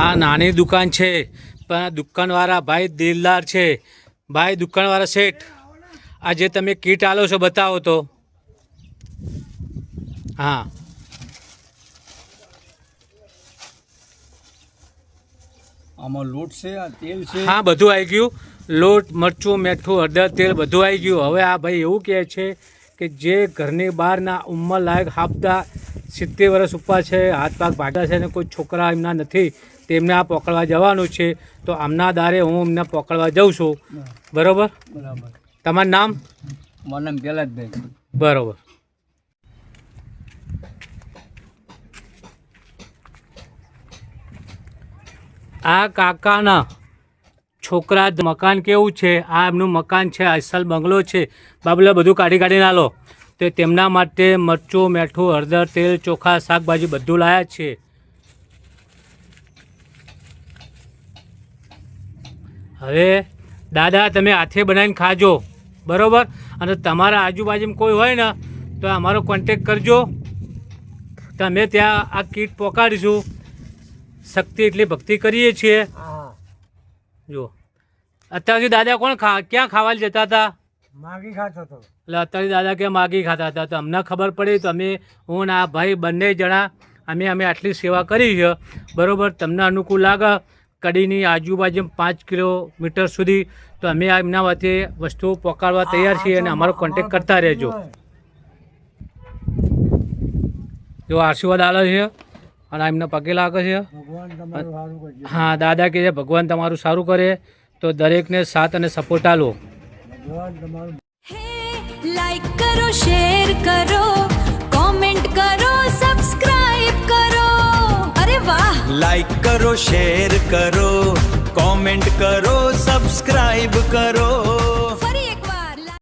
આ નાની દુકાન છે પણ દુકાનવાળા ભાઈ દિલદાર છે ભાઈ. દુકાનવાળા શેઠ, આ જે તમે કીટ આલો છો બતાવો તો. હા, આમાં લોટ છે, આ તેલ છે. હા, બધું આવી ગયું. લોટ, મરચું, મીઠું, હળદર, તેલ બધું આવી ગયું. હવે આ ભાઈ એવું કહે છે કે જે ઘરની બહારના ઉંમર લાયક હાફતા 70 વર્ષ ઉપર છે, હાથ પગ ભાગ્યા છે અને કોઈ છોકરા એમના નથી, તેમને આ પકડવા જવાનું છે. તો આમના દારે હું એમને પકડવા જાઉં છું. બરાબર? બરાબર. તમારું નામ? મારું નામ ગેલાતભાઈ. બરાબર. આ કાકાના છોકરા મકાન કેવું છે? આ એમનું મકાન છે, અસલ બંગલો છે. બાબલા બધું કાઢી નાલો. તો તેમના માટે મરચું, મીઠું, હળદર, તેલ, ચોખા, શાકભાજી બધું લાયા છે. હવે દાદા તમે હાથે બનાવીને ખાજો, બરાબર? અને તમારા આજુબાજુમાં કોઈ હોય ને તો અમારો કોન્ટેક કરજો. તમે ત્યાં આ કીટ પહોંચાડીશું. શક્તિ એટલી ભક્તિ કરીએ છીએ. જો અત્યાર સુધી દાદા ક્યાં ખાવા જતા હતા? માગી ખાતો હતો. એટલે અત્યારે દાદા કે માગી ખાતા હતા. તો અમને ખબર પડી તો અમે, હું ને આ ભાઈ બંને જણા અમે આટલી સેવા કરી છે. બરાબર? તમને અનુકૂળ લાગે કડીની આજુબાજુ 5 કિલોમીટર સુધી તો અમે એમના વચ્ચે વસ્તુઓ પહોંચાડવા તૈયાર છીએ અને અમારો કોન્ટેક કરતા રહેજો. જો આશીર્વાદ આલે છે અને એમને પગે લાગે છે. હા, દાદા કહે છે ભગવાન તમારું સારું કરે. તો દરેકને સાથ અને સપોર્ટ આલો. લાઈક કરો, શેર કરો, કોમેન્ટ કરો, સબસ્ક્રાઇબ કરો. અરે વાહ! લાઈક કરો, શેર કરો, કોમેન્ટ કરો, સબસ્ક્રાઇબ કરો.